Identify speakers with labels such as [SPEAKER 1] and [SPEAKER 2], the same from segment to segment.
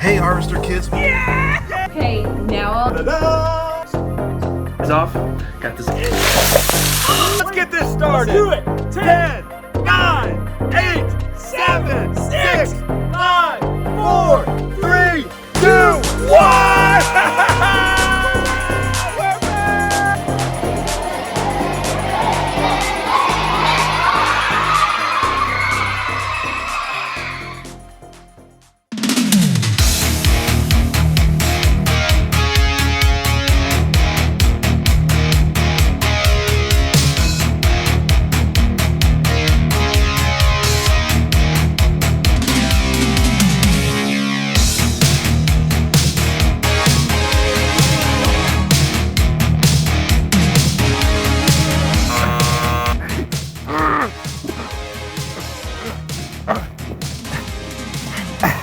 [SPEAKER 1] Hey, Harvester kids.
[SPEAKER 2] Okay, now I'll...
[SPEAKER 1] It's off. Got this.
[SPEAKER 3] Let's get this started. Do it. 10, 9, 8, 7, 6, 5, 4, 3, 2, 1.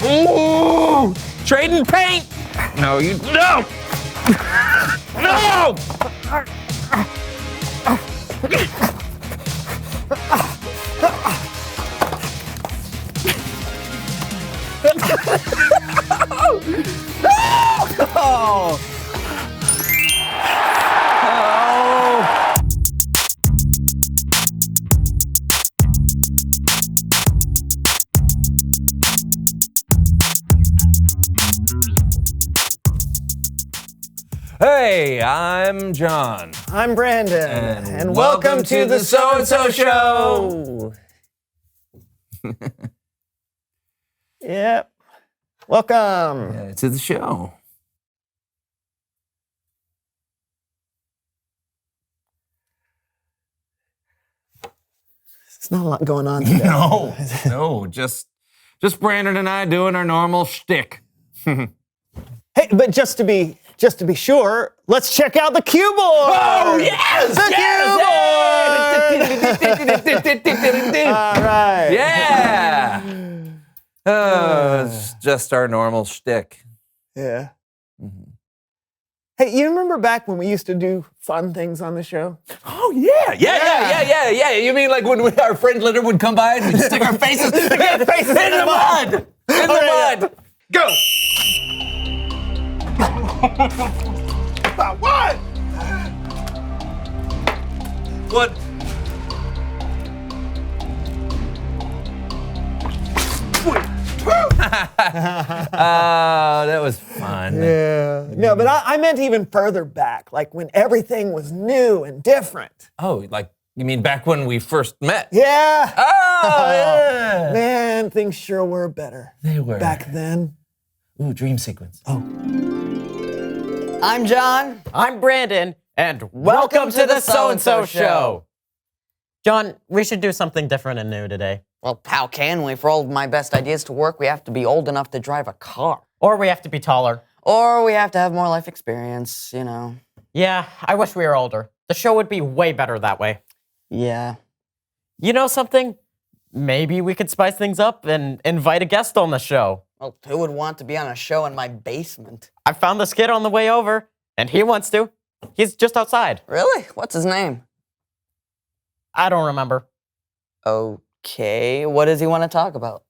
[SPEAKER 4] Ooh! Trading paint! No, you. No! No! Oh! Hey, I'm John.
[SPEAKER 5] I'm Brandon,
[SPEAKER 4] And welcome to the So-and-So Show.
[SPEAKER 5] Yep. Welcome.
[SPEAKER 4] To the show.
[SPEAKER 5] There's not a lot going on today.
[SPEAKER 4] No, just Brandon and I doing our normal shtick.
[SPEAKER 5] Hey, but just to be sure, let's check out the cue board.
[SPEAKER 4] Oh yes!
[SPEAKER 5] The cue board. All right.
[SPEAKER 4] Yeah. It's just our normal shtick.
[SPEAKER 5] Yeah. Hey, you remember back when we used to do fun things on the show?
[SPEAKER 4] Oh yeah. You mean like when our friend Leonard would come by and we'd stick our faces in the mud? In the mud. Go.
[SPEAKER 3] What?
[SPEAKER 4] What? That was fun.
[SPEAKER 5] Yeah. No, but I meant even further back, like when everything was new and different.
[SPEAKER 4] Oh, like you mean back when we first met?
[SPEAKER 5] Yeah.
[SPEAKER 4] Oh, yeah.
[SPEAKER 5] Man, things sure were better.
[SPEAKER 4] They were.
[SPEAKER 5] Back then.
[SPEAKER 4] Ooh, dream sequence. Oh.
[SPEAKER 6] I'm John.
[SPEAKER 7] I'm Brandon, and welcome to the So-and-So Show. John, we should do something different and new today.
[SPEAKER 6] Well, how can we? For all of my best ideas to work, we have to be old enough to drive a car.
[SPEAKER 7] Or we have to be taller.
[SPEAKER 6] Or we have to have more life experience, you know.
[SPEAKER 7] Yeah, I wish we were older. The show would be way better that way.
[SPEAKER 6] Yeah.
[SPEAKER 7] You know something? Maybe we could spice things up and invite a guest on the show.
[SPEAKER 6] Well, who would want to be on a show in my basement?
[SPEAKER 7] I found this kid on the way over, and he wants to. He's just outside.
[SPEAKER 6] Really? What's his name?
[SPEAKER 7] I don't remember.
[SPEAKER 6] Okay, what does he want to talk about?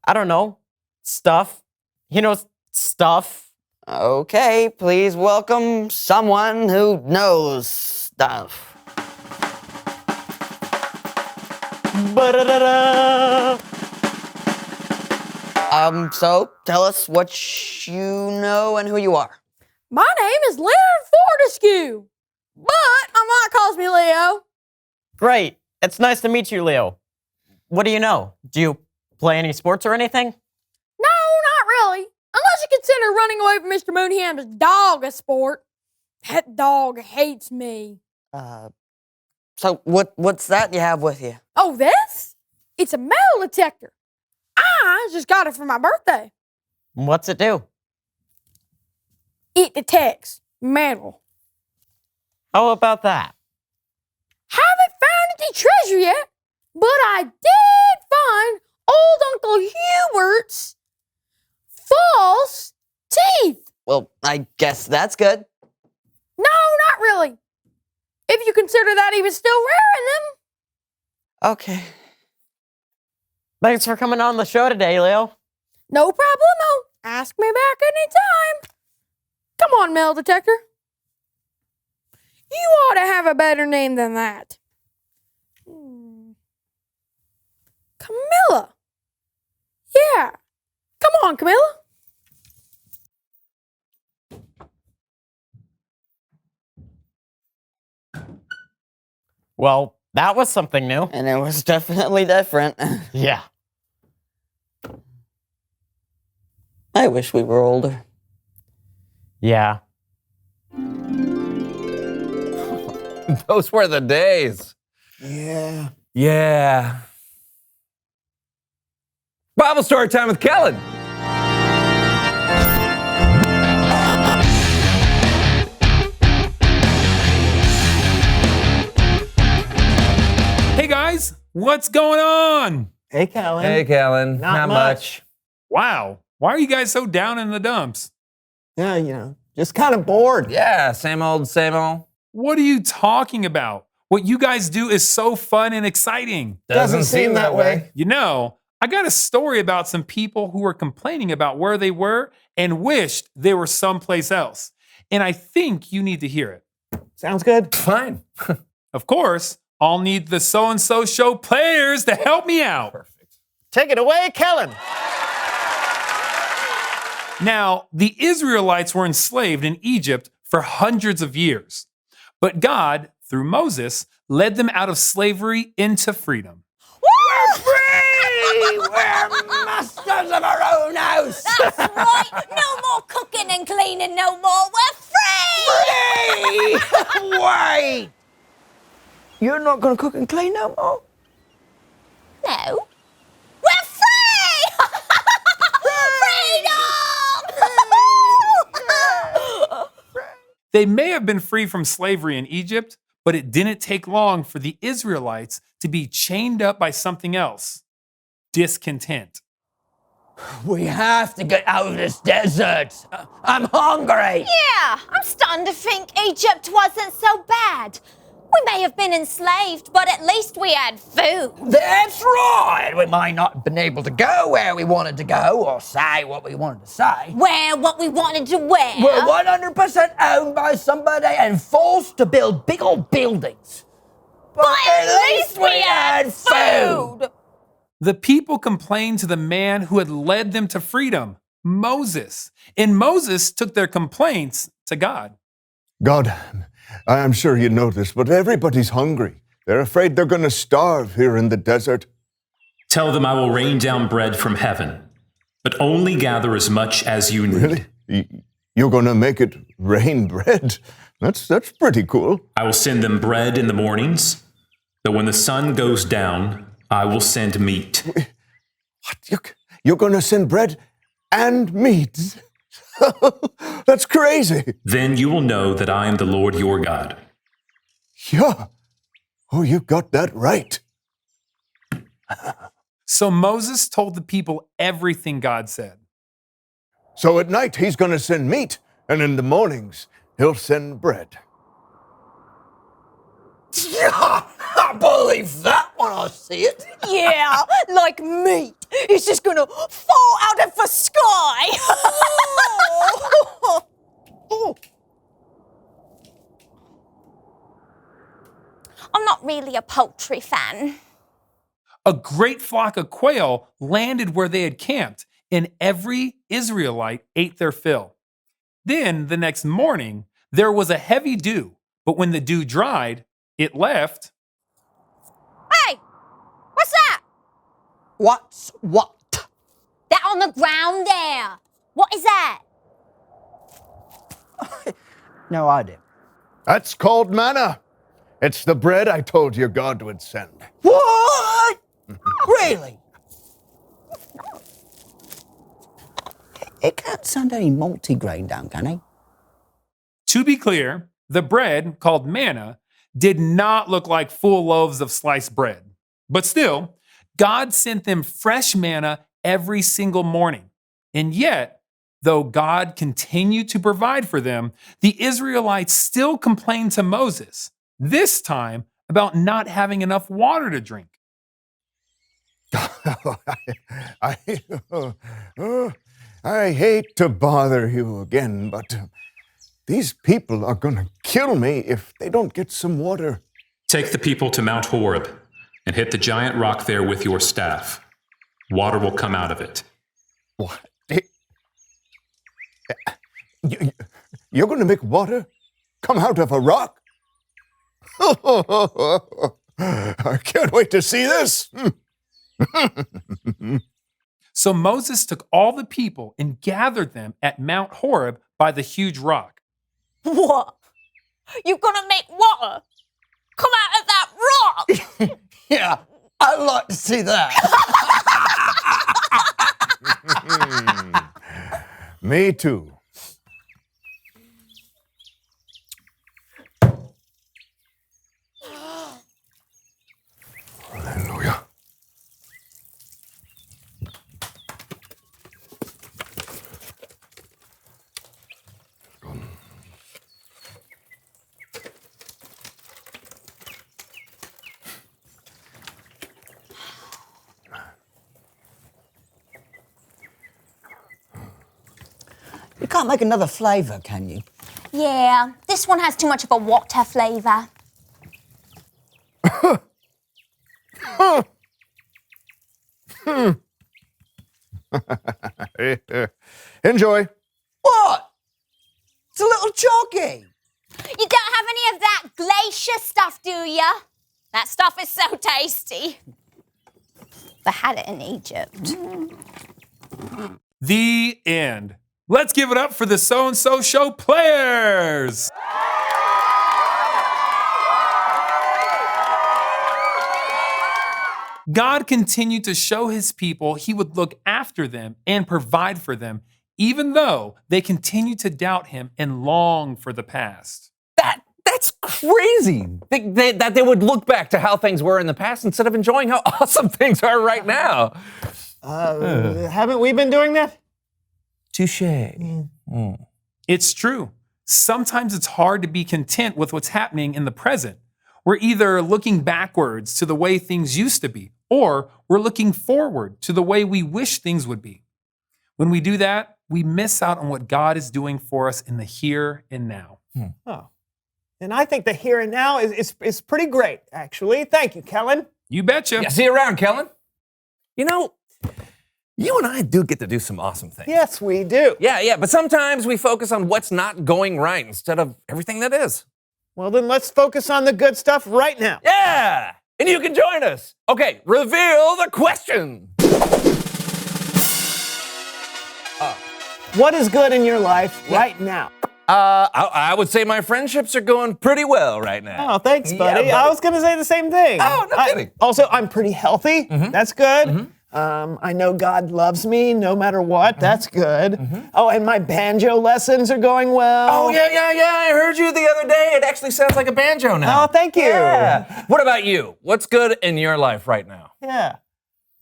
[SPEAKER 7] I don't know. Stuff. He knows stuff.
[SPEAKER 6] Okay, please welcome someone who knows stuff.
[SPEAKER 7] Ba-da-da-da.
[SPEAKER 6] So tell us what you know and who you are.
[SPEAKER 8] My name is Leonard Fortescue, but my mom calls me Leo.
[SPEAKER 7] Great. It's nice to meet you, Leo. What do you know? Do you play any sports or anything?
[SPEAKER 8] No, not really. Unless you consider running away from Mr. Moonham's dog a sport. That dog hates me.
[SPEAKER 6] So what's that you have with you?
[SPEAKER 8] Oh, this? It's a metal detector. I just got it for my birthday.
[SPEAKER 7] What's it do?
[SPEAKER 8] It detects metal.
[SPEAKER 7] How about that?
[SPEAKER 8] Haven't found any treasure yet, but I did find old Uncle Hubert's false teeth.
[SPEAKER 6] Well, I guess that's good.
[SPEAKER 8] No, not really. If you consider that he was still wearing them.
[SPEAKER 6] Okay.
[SPEAKER 7] Thanks for coming on the show today, Leo.
[SPEAKER 8] No problemo. Ask me back anytime. Come on, metal detector. You ought to have a better name than that. Camilla. Yeah. Come on, Camilla.
[SPEAKER 7] Well, that was something new.
[SPEAKER 6] And it was definitely different.
[SPEAKER 7] Yeah.
[SPEAKER 6] I wish we were older.
[SPEAKER 7] Yeah.
[SPEAKER 4] Those were the days.
[SPEAKER 5] Yeah.
[SPEAKER 4] Yeah. Bible story time with Kellen.
[SPEAKER 3] Hey guys, what's going on?
[SPEAKER 5] Hey, Kellen.
[SPEAKER 4] Hey, Kellen.
[SPEAKER 5] Not much.
[SPEAKER 3] Wow, why are you guys so down in the dumps?
[SPEAKER 5] Yeah, you know, just kind of bored.
[SPEAKER 4] Yeah, same old, same old.
[SPEAKER 3] What are you talking about? What you guys do is so fun and exciting.
[SPEAKER 5] Doesn't seem that way.
[SPEAKER 3] You know, I got a story about some people who were complaining about where they were and wished they were someplace else. And I think you need to hear it.
[SPEAKER 5] Sounds good.
[SPEAKER 4] Fine.
[SPEAKER 3] Of course, I'll need the So-and-So Show players to help me out.
[SPEAKER 4] Perfect.
[SPEAKER 5] Take it away, Kellen.
[SPEAKER 3] Now, the Israelites were enslaved in Egypt for hundreds of years. But God, through Moses, led them out of slavery into freedom.
[SPEAKER 6] We're free! We're masters of our own house!
[SPEAKER 9] That's right. No more cooking and cleaning no more. We're free!
[SPEAKER 6] Free! Wait! You're not gonna cook and clean no more?
[SPEAKER 9] No. We're free! Freedom!
[SPEAKER 3] They may have been free from slavery in Egypt, but it didn't take long for the Israelites to be chained up by something else: discontent.
[SPEAKER 6] We have to get out of this desert. I'm hungry.
[SPEAKER 9] Yeah, I'm starting to think Egypt wasn't so bad. We may have been enslaved, but at least we had food.
[SPEAKER 6] That's right. We might not have been able to go where we wanted to go or say what we wanted to say.
[SPEAKER 9] Wear what we wanted to wear.
[SPEAKER 6] We're 100% owned by somebody and forced to build big old buildings.
[SPEAKER 9] But at least we had food.
[SPEAKER 3] The people complained to the man who had led them to freedom, Moses. And Moses took their complaints to God.
[SPEAKER 10] God, I'm sure you know this, but everybody's hungry. They're afraid they're going to starve here in the desert.
[SPEAKER 11] Tell them I will rain down bread from heaven, but only gather as much as you need.
[SPEAKER 10] Really? You're going to make it rain bread? That's pretty cool.
[SPEAKER 11] I will send them bread in the mornings, but when the sun goes down, I will send meat.
[SPEAKER 10] What? You're going to send bread and meat? That's crazy.
[SPEAKER 11] Then you will know that I am the Lord your God.
[SPEAKER 10] Yeah. Oh, you got that right.
[SPEAKER 3] So Moses told the people everything God said.
[SPEAKER 10] So at night, he's going to send meat, and in the mornings, he'll send bread.
[SPEAKER 6] Yeah, I believe that when I see it.
[SPEAKER 9] Yeah, like meat. It's just gonna fall out of the sky. I'm not really a poultry fan.
[SPEAKER 3] A great flock of quail landed where they had camped, and every Israelite ate their fill. Then, the next morning, there was a heavy dew, but when the dew dried, it left.
[SPEAKER 9] Hey, what's that?
[SPEAKER 6] What's what?
[SPEAKER 9] That on the ground there. What is that?
[SPEAKER 6] No idea.
[SPEAKER 10] That's called manna. It's the bread I told you God would send.
[SPEAKER 6] What? Really? It can't send any multigrain down, can it?
[SPEAKER 3] To be clear, the bread, called manna, did not look like full loaves of sliced bread. But still, God sent them fresh manna every single morning. And yet, though God continued to provide for them, the Israelites still complained to Moses, this time about not having enough water to drink.
[SPEAKER 10] I hate to bother you again, but these people are gonna kill me if they don't get some water.
[SPEAKER 11] Take the people to Mount Horeb and hit the giant rock there with your staff. Water will come out of it.
[SPEAKER 10] What? You're gonna make water come out of a rock? I can't wait to see this.
[SPEAKER 3] So Moses took all the people and gathered them at Mount Horeb by the huge rock.
[SPEAKER 9] What? You're gonna make water come out of that rock?
[SPEAKER 6] Yeah, I'd like to see that.
[SPEAKER 10] Me too. Hallelujah.
[SPEAKER 6] You can't make another flavour, can you?
[SPEAKER 9] Yeah, this one has too much of a water flavour.
[SPEAKER 10] Enjoy.
[SPEAKER 6] What? It's a little chalky.
[SPEAKER 9] You don't have any of that glacier stuff, do ya? That stuff is so tasty. They had it in Egypt.
[SPEAKER 3] The end. Let's give it up for the So-and-So Show players. God continued to show his people he would look after them and provide for them, even though they continued to doubt him and long for the past.
[SPEAKER 4] That's crazy. That they would look back to how things were in the past instead of enjoying how awesome things are right now.
[SPEAKER 5] Haven't we been doing that?
[SPEAKER 4] Touche.
[SPEAKER 3] It's true. Sometimes it's hard to be content with what's happening in the present. We're either looking backwards to the way things used to be, or we're looking forward to the way we wish things would be. When we do that, we miss out on what God is doing for us in the here and now.
[SPEAKER 5] Oh. And I think the here and now is pretty great, actually. Thank you, Kellen.
[SPEAKER 3] You betcha.
[SPEAKER 4] Yeah, see you around, Kellen. You know, you and I do get to do some awesome things.
[SPEAKER 5] Yes, we do.
[SPEAKER 4] Yeah, but sometimes we focus on what's not going right instead of everything that is.
[SPEAKER 5] Well, then let's focus on the good stuff right now.
[SPEAKER 4] Yeah, and you can join us. Okay, reveal the question.
[SPEAKER 5] What is good in your life right now?
[SPEAKER 4] I would say my friendships are going pretty well right now.
[SPEAKER 5] Oh, thanks, buddy.
[SPEAKER 4] Yeah,
[SPEAKER 5] I was going to say the same thing.
[SPEAKER 4] Oh, no kidding.
[SPEAKER 5] Also, I'm pretty healthy. That's good. I know God loves me no matter what. That's good. Oh, and my banjo lessons are going well.
[SPEAKER 4] Oh, yeah. I heard you the other day. It actually sounds like a banjo now.
[SPEAKER 5] Oh, thank you.
[SPEAKER 4] Yeah. What about you? What's good in your life right now?
[SPEAKER 5] Yeah.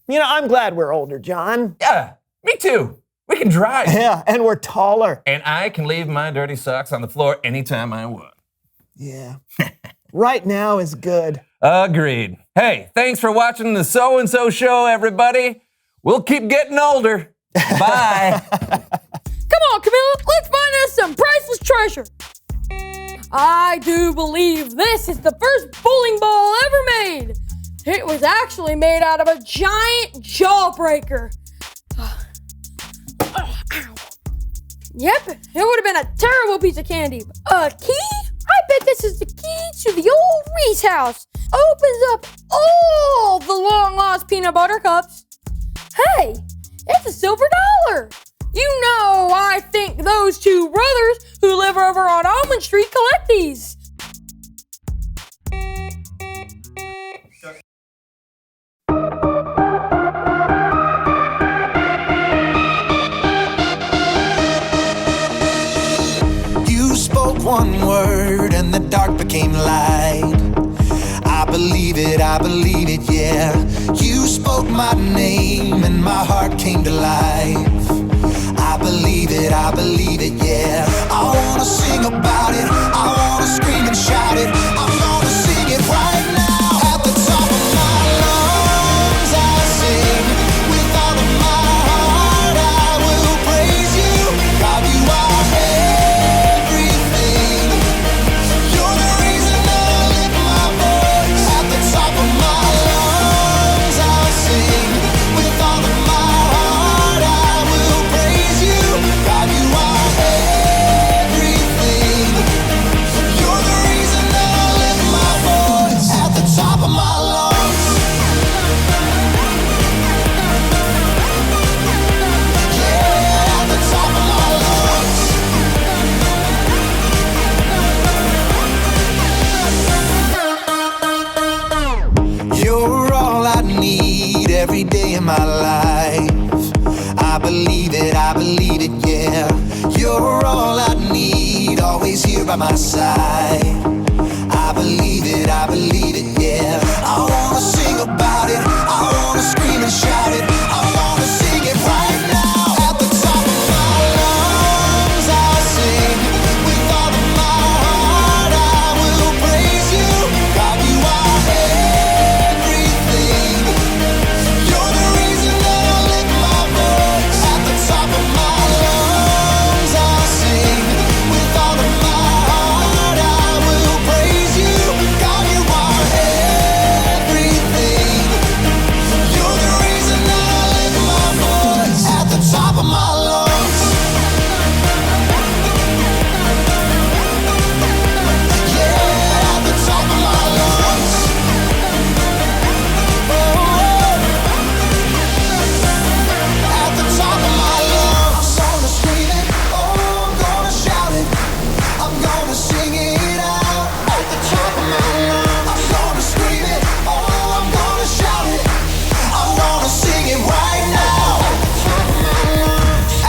[SPEAKER 5] You know, I'm glad we're older, John.
[SPEAKER 4] Yeah, me too. We can drive.
[SPEAKER 5] Yeah, and we're taller.
[SPEAKER 4] And I can leave my dirty socks on the floor anytime I want.
[SPEAKER 5] Yeah. Right now is good.
[SPEAKER 4] Agreed. Hey, thanks for watching the So-and-So Show, everybody. We'll keep getting older. Bye.
[SPEAKER 8] Come on, Camilla, let's find us some priceless treasure. I do believe this is the first bowling ball ever made. It was actually made out of a giant jawbreaker. Yep, it would have been a terrible piece of candy. A key? I bet this is the key to the old Reese house. Opens up all the long-lost peanut butter cups. Hey, it's a silver dollar. You know, I think those two brothers who live over on Almond Street collect these.
[SPEAKER 12] You spoke one word and the dark became light. I believe it, yeah. You spoke my name and my heart came to life. I believe it, yeah. I wanna sing about it, I wanna scream and shout it. I'm gonna sing it right now. At the top of my lungs I sing. With all of my heart I will praise in my life. I believe it, yeah. You're all I need, always here by my side. I believe it, yeah. I wanna sing about it, I wanna scream and shout it, I wanna sing it right now. At the top of my lungs, I'll sing. With all of my heart, I will praise you. God, you are everything. You're the reason that I lift my voice. At the top of my lungs, I'll sing. With all of my heart, I will praise you. God, you are everything. You're the reason that I lift my voice. At the top of my lungs. Yeah, at the top of my lungs. At the top of my lungs. I'm gonna scream it, oh, I'm gonna shout it, I'm gonna sing it out. At the top of my lungs. I'm gonna scream it, oh, I'm gonna shout it, I'm gonna sing it right now.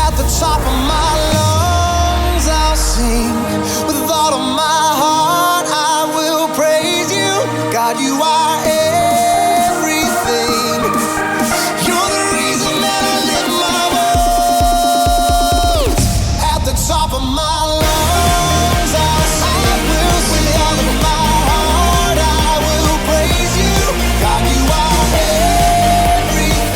[SPEAKER 12] At the top of my lungs, I'll sing. With all of my heart, I will praise you. God, you are everything. You're the reason that I lift my voice. At the top of my lungs, I'll sing. With all of my heart, I will praise you. God, you are everything.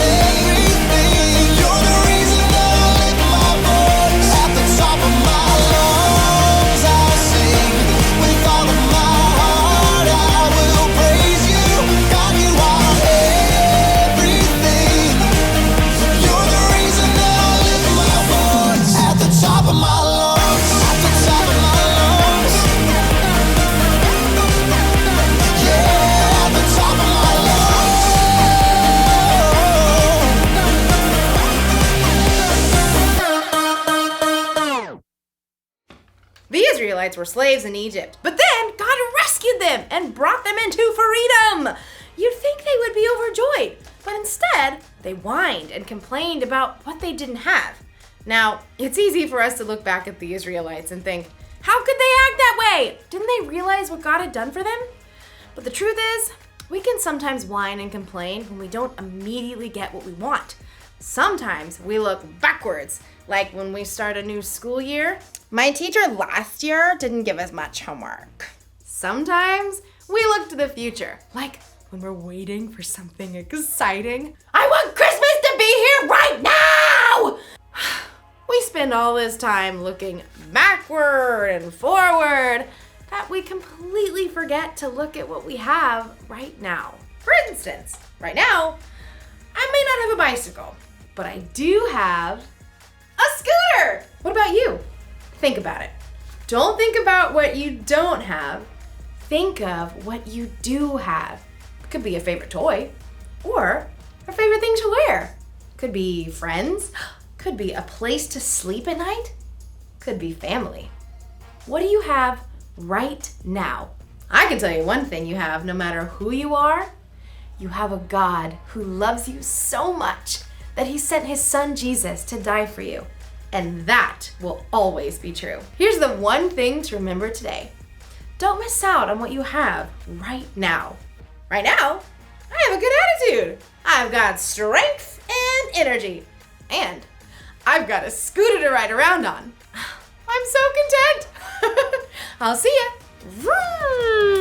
[SPEAKER 12] You're the reason that I lift my voice. At the top of my lungs, I'll sing. With all of my heart, I will praise you. God, you are everything. You're the reason that I lift my voice. At the top of my lungs. At the top of my lungs. Yeah, at the top of my lungs.
[SPEAKER 2] The Israelites were slaves in Egypt, but then God rescued them and brought them into freedom. You'd think they would be overjoyed, but instead, they whined and complained about what they didn't have. Now, it's easy for us to look back at the Israelites and think, how could they act that way? Didn't they realize what God had done for them? But the truth is, we can sometimes whine and complain when we don't immediately get what we want. Sometimes we look backwards, like when we start a new school year. My teacher last year didn't give us much homework. Sometimes we look to the future, like when we're waiting for something exciting. I want Christmas to be here right now! We spend all this time looking backward and forward that we completely forget to look at what we have right now. For instance, right now, I may not have a bicycle, but I do have a scooter. What about you? Think about it. Don't think about what you don't have. Think of what you do have. It could be a favorite toy or a favorite thing to wear. Could be friends. Could be a place to sleep at night. Could be family. What do you have right now? I can tell you one thing you have, no matter who you are. You have a God who loves you so much that he sent his son Jesus to die for you. And that will always be true. Here's the one thing to remember today. Don't miss out on what you have right now. Right now, I have a good attitude. I've got strength and energy. And I've got a scooter to ride around on. I'm so content. I'll see ya. Vroom.